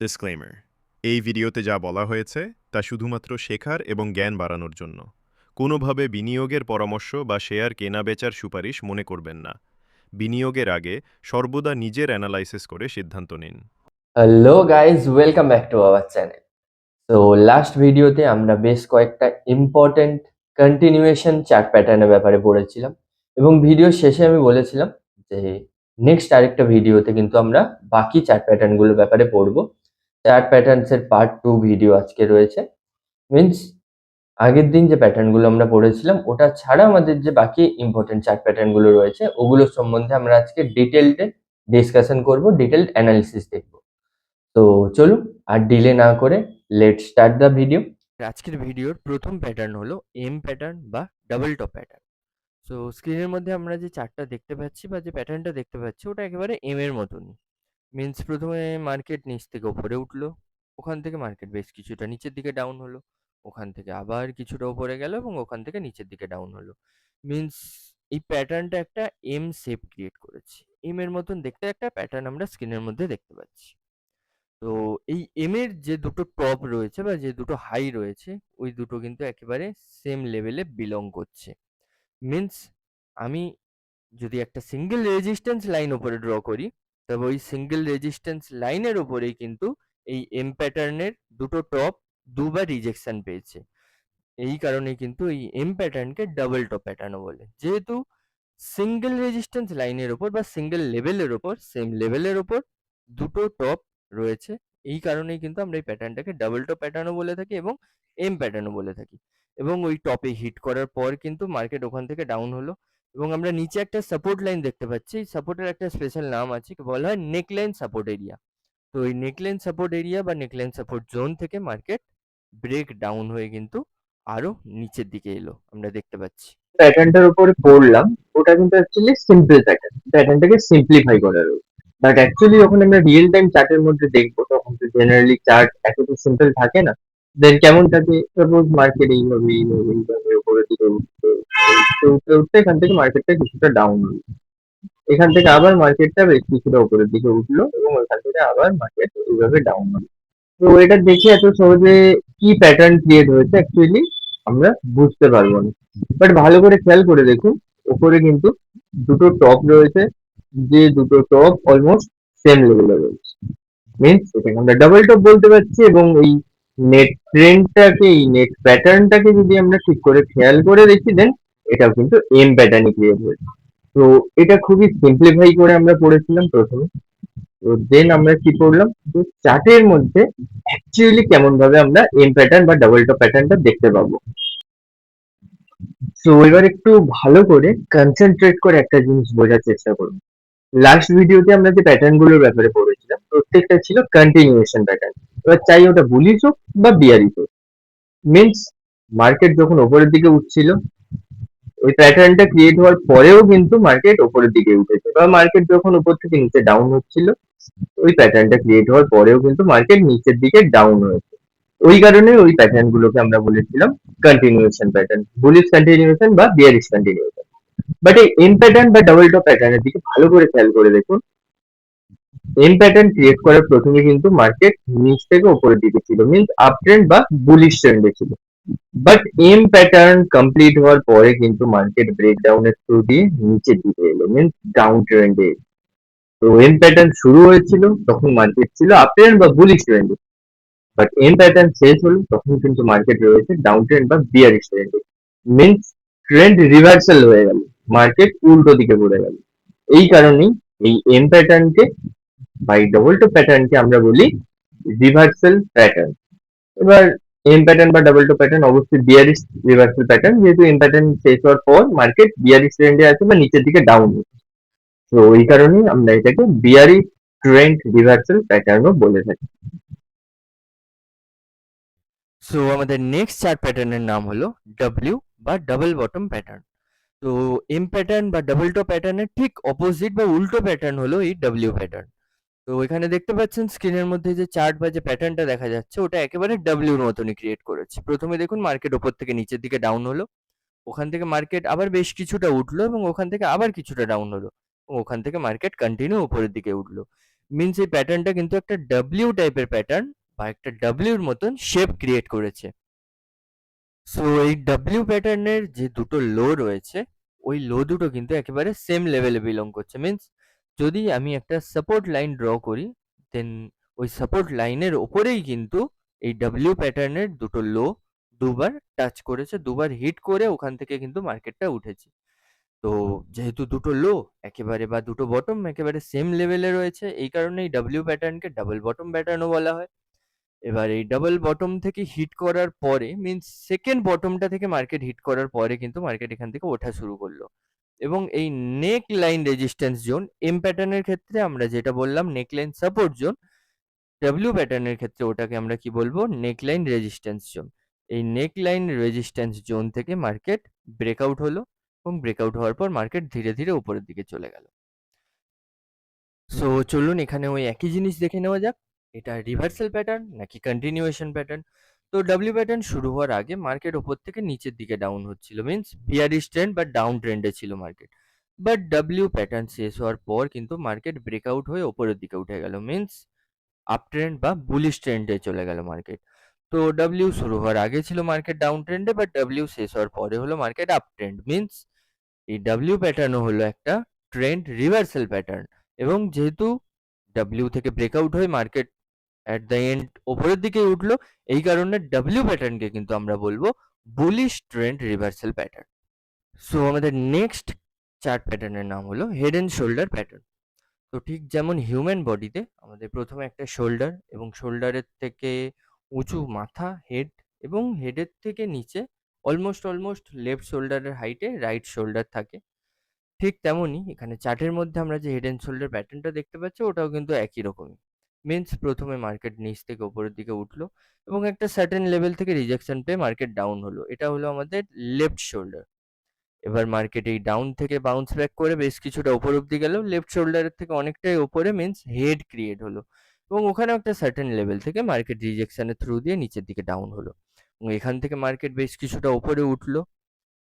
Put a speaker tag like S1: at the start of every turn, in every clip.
S1: Disclaimer এই ভিডিওতে যা বলা হয়েছে তা শুধুমাত্র শেখার এবং জ্ঞান বাড়ানোর জন্য। কোনোভাবে বিনিয়োগের পরামর্শ বা শেয়ার কেনা-বেচার সুপারিশ মনে করবেন না। বিনিয়োগের আগে সর্বদা নিজের অ্যানালাইসিস করে সিদ্ধান্ত নিন।
S2: Hello guys, welcome back to our channel. তো লাস্ট ভিডিওতে আমরা বেশ কয়েকটা ইম্পর্টেন্ট কন্টিনিউয়েশন চার্ট প্যাটার্নের ব্যাপারে পড়েছিলাম এবং ভিডিও শেষে আমি বলেছিলাম যে নেক্সট আরেকটা ভিডিওতে কিন্তু আমরা বাকি চার্ট প্যাটার্নগুলোর ব্যাপারে পড়বো। চার্ট প্যাটার্নসের পার্ট 2 ভিডিও আজকে রয়েছে। মিন্স আগের দিন যে প্যাটার্নগুলো আমরা পড়েছিলাম ওটা ছাড়া আমাদের যে বাকি ইম্পর্টেন্ট চার্ট প্যাটার্নগুলো রয়েছে ওগুলোর সম্বন্ধে আমরা আজকে ডিটেলডে ডিসকাশন করবো, ডিটেলড অ্যানালিসিস দেখবো। তো চলুন আর ডিলে না করে লেটস স্টার্ট দ্য ভিডিও। আজকের ভিডিওর প্রথম প্যাটার্ন হলো এম প্যাটার্ন বা ডাবল টপ প্যাটার্ন। সো স্ক্রিনের মধ্যে আমরা যে চার্টটা দেখতে পাচ্ছি বা যে প্যাটার্নটা দেখতে পাচ্ছি ওটা একেবারে এম এর মতনই। মিন্স প্রথমে মার্কেট নিচ থেকে উপরে উঠলো, ওখান থেকে মার্কেট বেশ কিছুটা নিচের দিকে ডাউন হলো, ওখান থেকে আবার কিছুটা উপরে গেল এবং ওখান থেকে নিচের দিকে ডাউন হলো। মিন্স এই প্যাটার্নটা একটা এম শেপ ক্রিয়েট করেছে। এম এর মতন দেখতে একটা প্যাটার্ন আমরা স্ক্রিনের মধ্যে দেখতে পাচ্ছি। তো এই এম এর যে দুটো টপ রয়েছে বা যে দুটো হাই রয়েছে ওই দুটো কিন্তু একেবারে সেম লেভেলে বিলং করছে। মিন্স আমি যদি একটা সিঙ্গেল রেজিস্ট্যান্স লাইন উপরে ড্র করি, তবে ওই সিঙ্গেল রেজিস্ট্যান্স লাইনের উপরেই কিন্তু এই এম প্যাটার্নের দুটো টপ দুবার রিজেকশন পেয়েছে। এই কারণে কিন্তু এই এম প্যাটার্নকে ডাবল টপ প্যাটার্নও বলে, যেহেতু সিঙ্গেল রেজিস্ট্যান্স লাইনের ওপর বা সিঙ্গেল লেভেলের ওপর সেম লেভেলের ওপর দুটো টপ রয়েছে। এই কারণেই কিন্তু আমরা এই প্যাটার্নটাকে ডাবল টপ প্যাটার্নও বলে থাকি এবং এম প্যাটার্নও বলে থাকি। এবং ওই টপে হিট করার পর কিন্তু মার্কেট ওখান থেকে ডাউন হলো এবং আমরা নিচে একটা সাপোর্ট লাইন দেখতে পাচ্ছি। এই সাপোর্টের একটা স্পেশাল নাম আছে, বলা হয় নেকলাইন সাপোর্ট এরিয়া। তো এই নেকলাইন সাপোর্ট এরিয়া বা নেকলাইন সাপোর্ট জোন থেকে মার্কেট ব্রেক ডাউন হয়ে কিন্তু আরো নিচের দিকে এলো, আমরা দেখতে পাচ্ছি।
S3: প্যাটার্নটার উপরে পড়লাম, ওটা কিন্তু অ্যাকচুয়ালি সিম্পল প্যাটার্ন, প্যাটার্নটাকে সিম্পলিফাই করার। বাট অ্যাকচুয়ালি যখন আমরা রিয়েল টাইম চার্টের মধ্যে দেখবো তখন তো জেনারেলি চার্ট এতটা সিম্পল থাকে না। দেন কেমন থাকে, সাপোজ মার্কেট এইভাবে উপরের দিকে উঠতে উঠতে উঠতে উঠতে এখান থেকে মার্কেটটা কিছুটা ডাউন হলো, এখান থেকে আবার মার্কেটটা বেশ কিছুটা উপরের দিকে উঠলো এবং ওইখান থেকে আবার মার্কেট এইভাবে ডাউন হলো। তো এটা দেখে এত সহজে কি প্যাটার্ন ক্রিয়েট হয়েছে অ্যাকচুয়ালি আমরা বুঝতে পারবো না। বাট ভালো করে খেয়াল করে দেখুন, উপরে কিন্তু দুটো টপ রয়েছে, যে দুটো টপ অলমোস্ট সেম লেভেলে রয়েছে। মিনস এটাকে আমরা ডাবল টপ বলতে পারছি। এবং এই নেট ট্রেন্ডটাকে, এই নেট প্যাটার্নটাকে যদি আমরা ঠিক করে খেয়াল করে দেখি, দেন এটাও কিন্তু এম প্যাটার্নই ক্রিয়েট হয়েছে। তো এটা খুবই সিম্পলিফাই করে আমরা পড়েছিলাম প্রথমে। তো দেন আমরা কি করলাম, যে চার্টের মধ্যে অ্যাকচুয়ালি কেমন ভাবে আমরা এম প্যাটার্ন বা ডাবল টপ প্যাটার্নটা দেখতে পাবো। তো এবার একটু ভালো করে কনসেন্ট্রেট করে একটা জিনিস বোঝার চেষ্টা করুন। লাস্ট ভিডিওতে আমরা যে প্যাটার্ন গুলোর ব্যাপারে পড়েছিলাম প্রত্যেকটা ছিল কন্টিনিউয়েশন প্যাটার্ন। এবার চাই ওটা বুলিশ হোক বা বিয়ারিশ হোক, মিনস মার্কেট যখন ওপরের দিকে উঠছিল ওই প্যাটার্নটা ক্রিয়েট হওয়ার পরেও কিন্তু মার্কেট ওপরের দিকে উঠেছে, বা মার্কেট যখন উপর থেকে নিচে ডাউন হচ্ছিল ওই প্যাটার্নটা ক্রিয়েট হওয়ার পরেও কিন্তু মার্কেট নিচের দিকে ডাউন হয়েছে। ওই কারণে ওই প্যাটার্ন গুলোকে আমরা বলেছিলাম কন্টিনিউয়েশন প্যাটার্ন, বুলিশ কন্টিনিউয়েশন বা বিয়ারিশ কন্টিনিউয়েশন। বাট এই এম প্যাটার্ন বা ডাবল টপ প্যাটার্নের দিকে ভালো করে খেয়াল করে দেখুন, এম প্যাটার্ন ক্রিয়েট করার প্রথমে কিন্তু মার্কেট নিচ থেকে উপরের দিকে ছিল, মিনস আপ ট্রেন্ড বা বুলিশ ট্রেন্ডে ছিল। বাট এম প্যাটার্ন কমপ্লিট হওয়ার পরে কিন্তু মার্কেট ব্রেকডাউনের থ্রু দিয়ে নিচের দিকে এলো, মিনস ডাউন ট্রেন্ডে। তো এম প্যাটার্ন শুরু হয়েছিল তখন মার্কেট ছিল আপ ট্রেন্ড বা বুলিশ ট্রেন্ডে, বাট এম প্যাটার্ন শেষ হলো তখন কিন্তু মার্কেট রয়েছে ডাউন ট্রেন্ড বা বিয়ারিশ ট্রেন্ডে। মিনস ট্রেন্ড রিভার্সাল হয়ে গেল, মার্কেট উল্টো দিকে ঘুরে গেল। এই কারণেই এই এম প্যাটার্নকে বা এই ডবল টপ প্যাটার্নকে আমরা বলি রিভার্সাল প্যাটার্ন। এবার এম প্যাটার্ন বা ডাবল টপ প্যাটার্ন অবশ্যই বিয়ারিশ রিভার্সাল প্যাটার্ন, যেহেতু এম প্যাটার্ন শেষ হওয়ার পর মার্কেট বিয়ারিশ ট্রেন্ডে আছে বা নিচের দিকে ডাউন হচ্ছে। তো ওই কারণেই আমরা এটাকে বিয়ারিশ ট্রেন্ড রিভার্সাল প্যাটার্নও বলে থাকি।
S2: সো আমাদের নেক্সট চার্ট প্যাটার্নের নাম হলো ডব্লিউ বা ডাবল বটম প্যাটার্ন। তো এম প্যাটার্ন বা ডাবল টপ প্যাটার্নের ঠিক অপোজিট বা উল্টো প্যাটার্ন হলো এই ডব্লিউ প্যাটার্ন। তো এখানে দেখতে পাচ্ছেন স্ক্রিনের মধ্যে যে চার্ট বা যে প্যাটার্নটা দেখা যাচ্ছে ওটা একেবারে ডব্লিউর মতনই ক্রিয়েট করেছে। প্রথমে দেখুন মার্কেট ওপর থেকে নিচের দিকে ডাউন হলো, ওখান থেকে মার্কেট আবার বেশ কিছুটা উঠলো এবং ওখান থেকে আবার কিছুটা ডাউন হলো এবং ওখান থেকে মার্কেট কন্টিনিউ উপরের দিকে উঠলো। মিনস এই প্যাটার্নটা কিন্তু একটা ডাব্লিউ টাইপের প্যাটার্ন বা একটা ডাব্লিউর মতন শেপ ক্রিয়েট করেছে। সো এই ডাব্লিউ প্যাটার্নের যে দুটো লো রয়েছে, ওই লো দুটো কিন্তু একেবারে সেম লেভেলে বিলং করছে। মিনস যদি আমি একটা সাপোর্ট লাইন ড্র করি, দেন ওই সাপোর্ট লাইনের ওপরেই কিন্তু এই ডাব্লিউ প্যাটার্নের দুটো লো দুবার টাচ করেছে, দুবার হিট করে ওখান থেকে কিন্তু মার্কেটটা উঠেছে। তো যেহেতু দুটো লো একেবারে বা দুটো বটম একেবারে সেম লেভেলে রয়েছে, এই কারণে এই ডাব্লিউ প্যাটার্নকে ডাবল বটম প্যাটার্নও বলা হয়। এবার এই ডাবল বটম থেকে হিট করার পরে মিনস সেকেন্ড বটমটা থেকে মার্কেট হিট করার পরে কিন্তু মার্কেট এখান থেকে ওঠা শুরু করলো, এবং এই নেক লাইন রেজিস্ট্যান্স জোন এম প্যাটার্নের ক্ষেত্রে আমরা যেটা বললাম নেক লাইন সাপোর্ট জোন, ডাব্লিউ প্যাটার্নের ক্ষেত্রে ওটাকে আমরা কি বলবো, নেক লাইন রেজিস্ট্যান্স জোন। এই নেক লাইন রেজিস্ট্যান্স জোন থেকে মার্কেট ব্রেকআউট হলো, এবং ব্রেকআউট হওয়ার পর মার্কেট ধীরে ধীরে উপরের দিকে চলে গেল। সো চলুন এখানে ওই একই জিনিস দেখে নেওয়া যাক, এটা রিভার্সাল প্যাটার্ন নাকি কন্টিনিউয়েশন প্যাটার্ন। তো ডাব্লিউ প্যাটার্ন শুরু হওয়ার আগে মার্কেট ওপর থেকে নিচের দিকে ডাউন হচ্ছিল, মিনস বিয়ারিশ ট্রেন্ড বা ডাউন ট্রেন্ডে ছিল মার্কেট। বাট ডাব্লিউ প্যাটার্ন শেষ হওয়ার পর কিন্তু মার্কেট ব্রেকআউট হয়ে ওপরের দিকে উঠে গেল, মিনস আপ ট্রেন্ড বা বুলিশ ট্রেন্ডে চলে গেল মার্কেট। তো ডাব্লিউ শুরু হওয়ার আগে ছিল মার্কেট ডাউন ট্রেন্ডে, বাট ডাব্লিউ শেষ হওয়ার পরে হলো মার্কেট আপ ট্রেন্ড। মিনস এই ডাব্লিউ প্যাটার্নও হলো একটা ট্রেন্ড রিভার্সাল প্যাটার্ন, এবং যেহেতু ডাব্লিউ থেকে ব্রেকআউট হয়ে মার্কেট অ্যাট দ্য এন্ড ওপরের দিকে উঠলো, এই কারণে ডাব্লিউ প্যাটার্নকে কিন্তু আমরা বলবো bullish trend reversal pattern. So আমাদের নেক্সট চার্ট প্যাটার্নের নাম হলো হেড অ্যান্ড শোল্ডার প্যাটার্ন। তো ঠিক যেমন হিউম্যান বডিতে আমাদের প্রথমে একটা শোল্ডার, এবং শোল্ডারের থেকে উঁচু মাথা হেড, এবং হেডের থেকে নিচে অলমোস্ট লেফট শোল্ডারের হাইটে রাইট শোল্ডার থাকে, ঠিক তেমনই এখানে চার্টের মধ্যে আমরা যে হেড অ্যান্ড শোল্ডার প্যাটার্নটা দেখতে পাচ্ছি ওটাও কিন্তু একই রকমই। মিনস প্রথমে মার্কেট নিচ থেকে উপরের দিকে উঠলো, এবং একটা সার্টেন লেভেল থেকে রিজেকশন পেয়ে মার্কেট ডাউন হলো, এটা হলো আমাদের লেফট শোল্ডার। এবার মার্কেট এই ডাউন থেকে বাউন্স ব্যাক করে বেশ কিছুটা ওপর অব্দি গেল, লেফট শোল্ডারের থেকে অনেকটাই ওপরে, মিনস হেড ক্রিয়েট হলো, এবং ওখানে একটা সার্টেন লেভেল থেকে মার্কেট রিজেকশনের থ্রু দিয়ে নিচের দিকে ডাউন হলো, এবং এখান থেকে মার্কেট বেশ কিছুটা ওপরে উঠলো,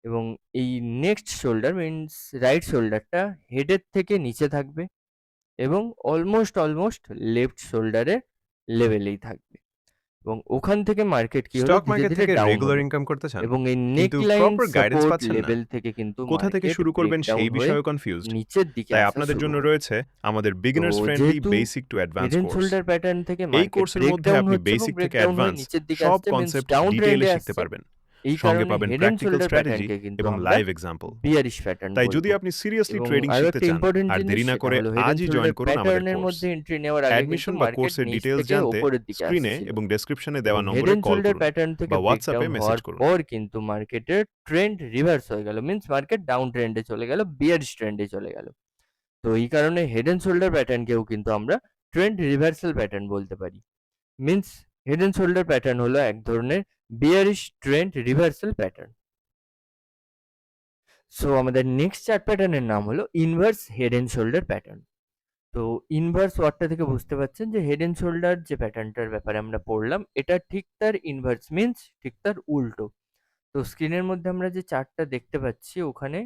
S2: এবং এই নেক্সট শোল্ডার মিনস রাইট শোল্ডারটা হেডের থেকে নিচে থাকবে, এবং অলমোস্ট লেফট শোল্ডারের লেভেলেই থাকবে, এবং ওখান থেকে মার্কেট কি হলো
S1: স্টক
S2: ধীরে
S1: মার্কেট
S2: ধীরে
S1: থেকে
S2: ডাউন
S1: রেগুলার
S2: হলো,
S1: ইনকাম করতে চান,
S2: এবং এই নেক
S1: কিন্তু
S2: লাইন
S1: প্রপার গাইডেন্স
S2: সাপোর্ট
S1: পাচ্ছেন না?
S2: লেভেল থেকে কিন্তু
S1: কোথা থেকে
S2: মার্কেট
S1: শুরু করবেন
S2: ব্রেকডাউন
S1: সেই
S2: হয়ে
S1: বিষয়ে কনফিউজড?
S2: নিচের দিকে
S1: তাই
S2: আসা
S1: আপনাদের
S2: শুরু
S1: জন্য
S2: করবে।
S1: রয়েছে আমাদের
S2: তো
S1: বিগিনার্স ফ্রেন্ডলি
S2: যেহেতু
S1: basic to advance
S2: head and
S1: course.
S2: Shoulder pattern থেকে
S1: এই
S2: মার্কেট
S1: কোর্সের মধ্যে
S2: ব্রেকডাউন
S1: আপনি
S2: হচ্ছে, এবং
S1: বেসিক থেকে
S2: ব্রেকডাউন হয়ে
S1: অ্যাডভান্স
S2: নিচের দিকে
S1: সব
S2: আসছে, মিনস
S1: কনসেপ্ট
S2: ডাউন
S1: ডিটেইলে
S2: ট্রেন্ডে
S1: শিখতে
S2: আসছে,
S1: পারবেন।
S2: এই
S1: সঙ্গে
S2: কারণে
S1: পাবেন
S2: head and
S1: practical
S2: shoulder
S1: strategy
S2: প্যাটার্নকে কিন্তু
S1: এবং
S2: আমরা
S1: লাইভ এক্সাম্পল।
S2: বিয়ারিশ প্যাটার্ন
S1: তাই যদি
S2: বলবো।
S1: আপনি সিরিয়াসলি
S2: এবং
S1: ট্রেডিং
S2: আরো
S1: শিখতে
S2: একটা
S1: চান,
S2: ইম্পর্টেন্ট
S1: আর
S2: জিনিস,
S1: দেরি না
S2: সেটা
S1: করে
S2: হলো হেড এন্ড
S1: আজই
S2: শোল্ডার
S1: জয়েন করুন আমাদের
S2: প্যাটার্নের
S1: কোর্স।
S2: মধ্যে এন্ট্রি নেওয়ার আগে কিন্তু
S1: অ্যাডমিশন বা
S2: মার্কেট
S1: কোর্সের
S2: নিচ
S1: ডিটেইলস
S2: থেকে
S1: জানতে
S2: ওপরের দিকে
S1: স্ক্রিনে
S2: আসছিল,
S1: এবং ডেসক্রিপশনে
S2: এবং
S1: দেওয়া
S2: হেড
S1: নম্বরে
S2: এন্ড
S1: কল
S2: শোল্ডার
S1: করুন
S2: প্যাটার্ন থেকে
S1: বা হোয়াটসঅ্যাপে
S2: ব্রেকডাউন
S1: মেসেজ
S2: হওয়ার
S1: করুন।
S2: পর কিন্তু মার্কেটের ট্রেন্ড রিভার্স হয়ে গেল, মিনস মার্কেট ডাউন ট্রেন্ডে চলে গেল, বিয়ারিশ ট্রেন্ডে চলে গেল। তো এই কারণে হেড এন্ড শোল্ডার প্যাটার্নকেও কিন্তু আমরা ট্রেন্ড রিভার্সাল প্যাটার্ন বলতে পারি। Means head and shoulder pattern হলো এক ধরনের bearish trend reversal pattern. So আমাদের নেক্সট চার্ট প্যাটার্নের নাম হলো inverse head and shoulder pattern. তো ইনভার্স ওয়ার্ডটা থেকে বুঝতে পারছেন যে হেড এন্ড শোল্ডার যে প্যাটার্নটার ব্যাপারে আমরা পড়লাম, এটা ঠিক তার ইনভার্স, মিনস ঠিক তার উল্টো। তো স্ক্রিনের মধ্যে আমরা যে চার্টটা দেখতে পাচ্ছি, ওখানে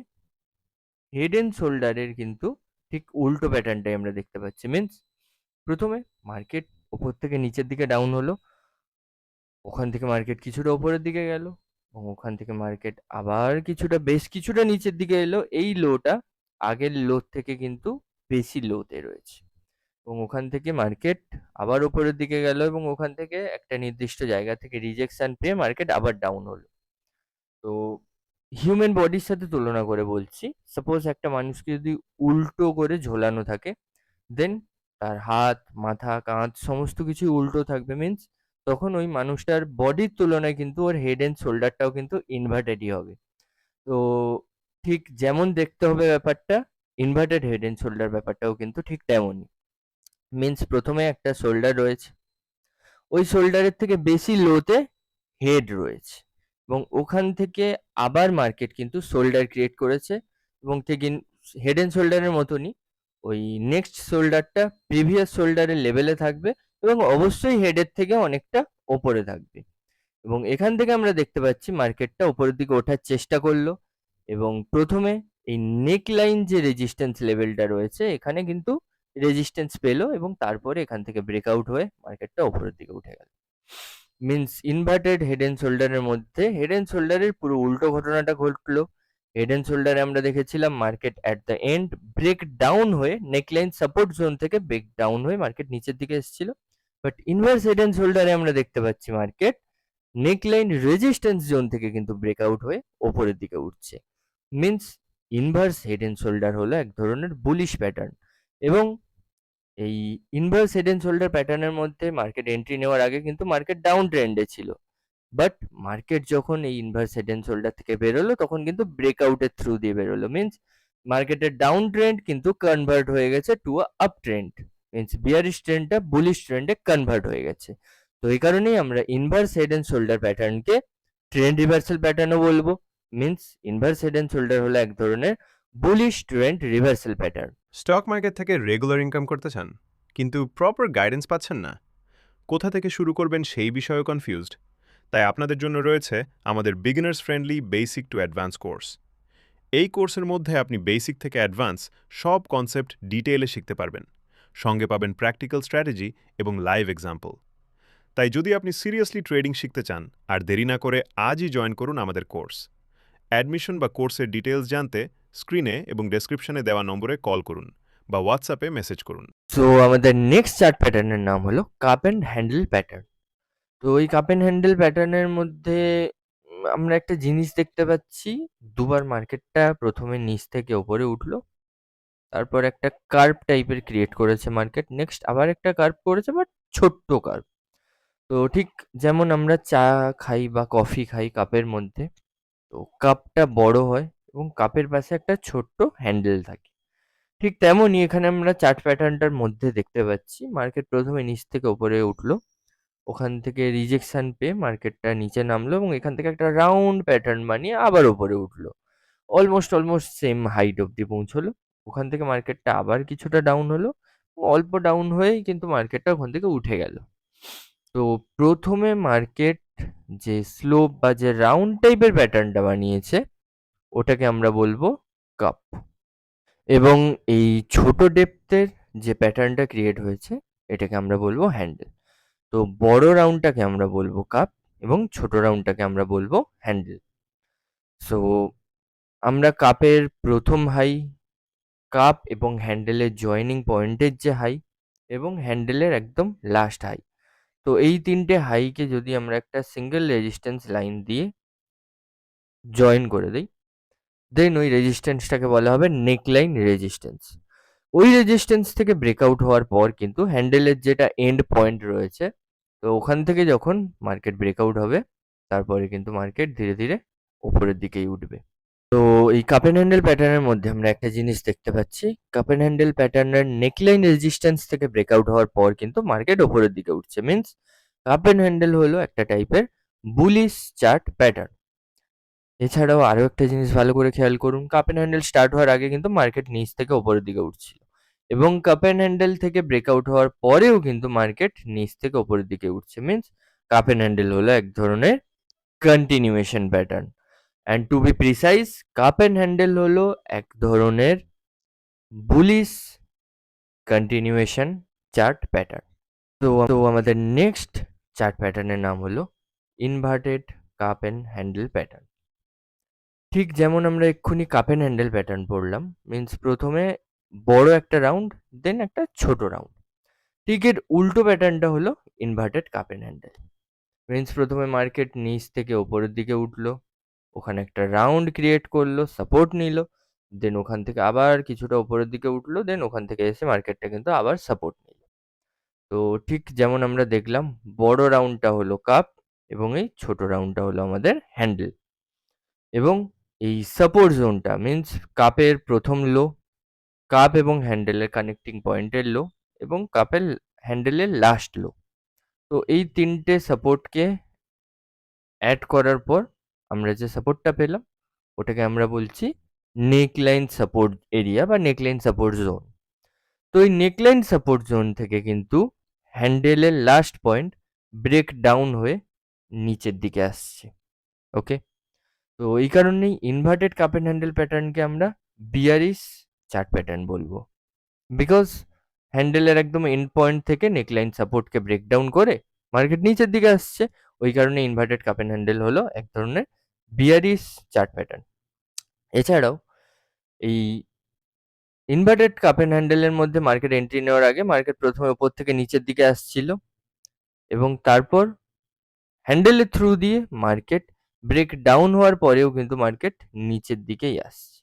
S2: হেড এন্ড শোল্ডারের কিন্তু ঠিক উল্টো প্যাটার্নটাই আমরা দেখতে পাচ্ছি। মিনস প্রথমে মার্কেট ওপর থেকে নিচের দিকে ডাউন হলো, ওখান থেকে মার্কেট কিছুটা ওপরের দিকে গেল, এবং ওখান থেকে মার্কেট আবার কিছুটা বেশ কিছুটা নিচের দিকে এলো, এই লোটা আগের লো থেকে কিন্তু বেশি লোতে রয়েছে, এবং ওখান থেকে মার্কেট আবার উপরের দিকে গেল, এবং ওখান থেকে একটা নির্দিষ্ট জায়গা থেকে রিজেকশন পেয়ে মার্কেট আবার ডাউন হলো। তো হিউম্যান বডির সাথে তুলনা করে বলছি, সাপোজ একটা মানুষকে যদি উল্টো করে ঝোলানো থাকে, দেন তার হাত মাথা কাঁধ সমস্ত কিছু উল্টো থাকবে, মিনস তখন ওই মানুষটার বডির তুলনায় কিন্তু ওর হেড এন্ড শোল্ডারটাও কিন্তু ইনভার্টেডই হবে। তো ঠিক যেমন দেখতে হবে ব্যাপারটা, ইনভার্টেড হেড এন্ড শোল্ডার ব্যাপারটাও কিন্তু ঠিক তেমনই। মিনস প্রথমে একটা শোল্ডার রয়েছে, ওই শোল্ডারের থেকে বেশি লোতে হেড রয়েছে, এবং ওখান থেকে আবার মার্কেট কিন্তু শোল্ডার ক্রিয়েট করেছে, এবং ঠিক হেড এন্ড শোল্ডারের মতনই ওই নেক্সট শোল্ডারটা প্রিভিয়াস শোল্ডারের লেভেলে থাকবে, এবং অবশ্যই হেডের থেকে অনেকটা ওপরে থাকবে, এবং এখান থেকে আমরা দেখতে পাচ্ছি মার্কেটটা উপরের দিকে ওঠার চেষ্টা করলো, এবং প্রথমে এই নেক লাইন যে রেজিস্ট্যান্স লেভেলটা রয়েছে এখানে কিন্তু রেজিস্ট্যান্স পেলো এবং তারপরে এখান থেকে ব্রেকআউট হয়ে মার্কেটটা ওপরের দিকে উঠে গেল। মিন্স ইনভার্টেড হেড এন্ড শোল্ডারের মধ্যে হেড এন্ড শোল্ডারের পুরো উল্টো ঘটনাটা ঘটলো। হেড এন্ড শোল্ডারে আমরা দেখেছিলাম market at the end break down হয়ে নেকলাইন সাপোর্ট জোন থেকে ব্রেক ডাউন হয়ে মার্কেট নিচের দিকে এসেছিল। বাট ইনভার্স হেড এন্ড শোল্ডারে আমরা দেখতে পাচ্ছি মার্কেট নেকলাইন রেজিস্ট্যান্স জোন থেকে কিন্তু ব্রেকআউট হয়ে ওপরের দিকে উঠছে। Means inverse head and shoulder হলো এক ধরনের বুলিশ প্যাটার্ন, এবং এই ইনভার্স হেড এন্ড শোল্ডার প্যাটার্নের মধ্যে মার্কেট এন্ট্রি নেওয়ার আগে কিন্তু মার্কেট ডাউন ট্রেন্ডে ছিল। বাট মার্কেট যখন এই ইনভার্স হেড এন্ড শোল্ডার থেকে বেরোলো তখন কিন্তু ব্রেকআউটের থ্রু দিয়ে বেরোলো। মিন্স মার্কেটের ডাউন ট্রেন্ড কিন্তু কনভার্ট হয়ে গেছে to up trend. Means bearish ট্রেন্ডটা বুলিশ ট্রেন্ডে কনভার্ট হয়ে গেছে। তো এই কারণেই আমরা ইনভার্স হেড এন্ড শোল্ডার প্যাটার্নকে ট্রেন্ড রিভার্সাল প্যাটার্নও বলবো। Means inverse head and shoulder হলো এক ধরনের bullish trend reversal pattern.
S1: Stock market থেকে রেগুলার ইনকাম করতে চান, কিন্তু প্রপার গাইডেন্স পাচ্ছেন না, কোথা থেকে শুরু করবেন সেই বিষয়েও কনফিউজড? তাই আপনাদের জন্য রয়েছে আমাদের beginners friendly basic to advance course. এই কোর্সের মধ্যে আপনি বেসিক থেকে অ্যাডভান্স সব কনসেপ্ট ডিটেইলে শিখতে পারবেন। সঙ্গে পাবেন প্র্যাকটিক্যাল স্ট্র্যাটেজি এবং লাইভ এক্সাম্পল। তাই যদি আপনি সিরিয়াসলি ট্রেডিং শিখতে চান, আর দেরি না করে আজই জয়েন করুন আমাদের কোর্স। অ্যাডমিশন বা কোর্সের ডিটেইলস জানতে স্ক্রিনে এবং ডেসক্রিপশনে দেওয়া নম্বরে কল করুন বা হোয়াটসঅ্যাপে মেসেজ করুন।
S2: সো আমাদের নেক্সট চার্ট প্যাটার্নের নাম হলো কাপ অ্যান্ড হ্যান্ডেল প্যাটার্ন। তো এই কাপ অ্যান্ড হ্যান্ডেল প্যাটার্নের মধ্যে আমরা একটা জিনিস দেখতে পাচ্ছি, দুবার মার্কেটটা প্রথমে নিচ থেকে ওপরে উঠলো, তারপর একটা কার্ভ টাইপের ক্রিয়েট করেছে মার্কেট, নেক্সট আবার একটা কার্ভ করেছে বাট ছোট্ট কার্ভ। তো ঠিক যেমন আমরা চা খাই বা কফি খাই কাপের মধ্যে, তো কাপটা বড় হয় এবং কাপের পাশে একটা ছোট্ট হ্যান্ডেল থাকে, ঠিক তেমনই এখানে আমরা চার্ট প্যাটার্নটার মধ্যে দেখতে পাচ্ছি মার্কেট প্রথমে নিচ থেকে ওপরে উঠলো, ওখান থেকে রিজেকশন পেয়ে মার্কেটটা নিচে নামলো এবং এখান থেকে একটা রাউন্ড প্যাটার্ন বানিয়ে আবার ওপরে উঠলো, অলমোস্ট সেম হাইট অবধি পৌঁছলো। ওখান থেকে মার্কেটটা আবার কিছুটা ডাউন হলো, অল্প ডাউন হয়েই কিন্তু মার্কেটটা ওখান থেকে উঠে গেল। তো প্রথমে মার্কেট যে স্লোপ বা যে রাউন্ড টাইপের প্যাটার্নটা বানিয়েছে ওটাকে আমরা বলবো কাপ, এবং এই ছোট ডেপথের যে প্যাটার্নটা ক্রিয়েট হয়েছে এটাকে আমরা বলবো হ্যান্ডেল। তো বড় রাউন্ডটাকে আমরা বলবো কাপ এবং ছোট রাউন্ডটাকে আমরা বলবো হ্যান্ডেল। সো আমরা কাপের প্রথম হাই, কাপ এবং হ্যান্ডেলের জয়েনিং পয়েন্টের যে হাই, এবং হ্যান্ডেলের একদম লাস্ট হাই, তো এই তিনটে হাইকে যদি আমরা একটা সিঙ্গেল রেজিস্ট্যান্স লাইন দিয়ে জয়েন করে দিই, দেন ওই রেজিস্ট্যান্সটাকে বলা হবে নেকলাইন রেজিস্ট্যান্স। ওই রেজিস্ট্যান্স থেকে ব্রেকআউট হওয়ার পর কিন্তু হ্যান্ডেলের যেটা এন্ড পয়েন্ট রয়েছে, তো ওখান থেকে যখন মার্কেট ব্রেকআউট হবে তারপরে কিন্তু মার্কেট ধীরে ধীরে উপরের দিকেই উঠবে। তো এই কাপ অ্যান্ড হ্যান্ডেল প্যাটার্নের মধ্যে আমরা একটা জিনিস দেখতে পাচ্ছি, কাপ অ্যান্ড হ্যান্ডেল প্যাটার্নের নেকলাইন রেজিস্ট্যান্স থেকে ব্রেকআউট হওয়ার পর কিন্তু মার্কেট ওপরের দিকে উঠছে। মিন্স কাপ অ্যান্ড হ্যান্ডেল হলো একটা টাইপের বুলিশ চার্ট প্যাটার্ন। এছাড়াও আরও একটা জিনিস ভালো করে খেয়াল করুন, কাপ অ্যান্ড হ্যান্ডেল স্টার্ট হওয়ার আগে কিন্তু মার্কেট নিচ থেকে ওপরের দিকে উঠছিল, এবং কাপ অ্যান্ড হ্যান্ডেল থেকে ব্রেকআউট হওয়ার পরেও কিন্তু মার্কেট নিচ থেকে ওপরের দিকে উঠছে। মিন্স কাপ অ্যান্ড হ্যান্ডেল হলো এক ধরনের continuation pattern, and to be precise cup and handle হলো এক ধরনের বুলিশ কন্টিনিউয়েশন চার্ট প্যাটার্ন। তো আমাদের নেক্সট চার্ট প্যাটার্নের নাম হলো inverted cup and handle pattern. ঠিক যেমন আমরা এক্ষুনি কাপ অ্যান্ড হ্যান্ডেল প্যাটার্ন পড়লাম, মিন্স প্রথমে বড় একটা রাউন্ড দেন একটা ছোট রাউন্ড, ঠিক এর উল্টো প্যাটার্নটা হলো inverted cup and handle. Means প্রথমে মার্কেট নিচ থেকে ওপরের দিকে উঠলো, ওখানে একটা রাউন্ড ক্রিয়েট করলো, সাপোর্ট নিল, দেন ওখান থেকে আবার কিছুটা ওপরের দিকে উঠলো, দেন ওখান থেকে এসে মার্কেটটা কিন্তু আবার সাপোর্ট নিল। তো ঠিক যেমন আমরা দেখলাম, বড় রাউন্ডটা হলো কাপ এবং এই ছোট রাউন্ডটা হলো আমাদের হ্যান্ডেল, এবং এই সাপোর্ট জোনটা মিন্স কাপের প্রথম লো, কাপ এবং হ্যান্ডেলের কানেক্টিং পয়েন্টের লো, এবং কাপের হ্যান্ডেলের লাস্ট লো। তো এই তিনটে সাপোর্টকে অ্যাড করার পর আমরা যে সাপোর্টটা পেলাম ওটাকে আমরা বলছি নেকলাইন সাপোর্ট এরিয়া বা নেকলাইন সাপোর্ট জোন। তো এই নেকলাইন সাপোর্ট জোন থেকে কিন্তু হ্যান্ডেলের লাস্ট পয়েন্ট ব্রেক ডাউন হয়ে নিচের দিকে আসছে। ওকে, তো এই কারণেই ইনভার্টেড কাপ অ্যান্ড হ্যান্ডেল প্যাটার্নকে আমরা বিয়ারিশ চার্ট প্যাটার্ন বলবো, বিকজ হ্যান্ডেলের একদম এন্ড পয়েন্ট থেকে নেকলাইন সাপোর্টকে ব্রেকডাউন করে মার্কেট নিচের দিকে আসছে। ওই কারণে ইনভার্টেড কাপ অ্যান্ড হ্যান্ডেল হলো এক ধরনের বিয়ারিশ চার্ট প্যাটার্ন। এছাড়াও এই ইনভার্টেড কাপ অ্যান্ড হ্যান্ডেলের মধ্যে মার্কেট এন্ট্রি নেওয়ার আগে মার্কেট প্রথমে ওপর থেকে নিচের দিকে আসছিল এবং তারপর হ্যান্ডেলের থ্রু দিয়ে মার্কেট ব্রেক ডাউন হওয়ার পরেও কিন্তু মার্কেট নিচের দিকেই আসছে।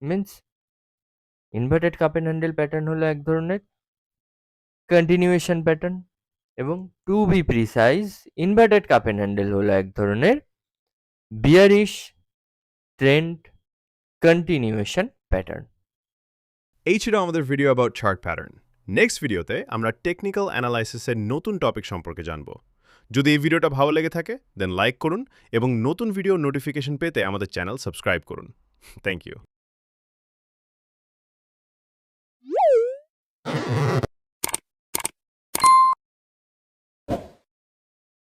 S2: Means inverted cup and handle pattern হলো এক ধরনের কন্টিনিউয়েশন প্যাটার্ন এবং to be precise inverted cup and handle হলো এক ধরনের বিয়ারিশ ট্রেন্ড কন্টিনিউয়েশন প্যাটার্ন।
S1: এই ছিল আমাদের video about chart pattern. Next ভিডিওতে আমরা টেকনিক্যাল অ্যানালাইসিসের নতুন টপিক সম্পর্কে জানব। যদি এই ভিডিওটা ভালো লেগে থাকে দেন লাইক করুন এবং নতুন ভিডিও নোটিফিকেশন পেতে আমাদের চ্যানেল সাবস্ক্রাইব করুন। Thank you.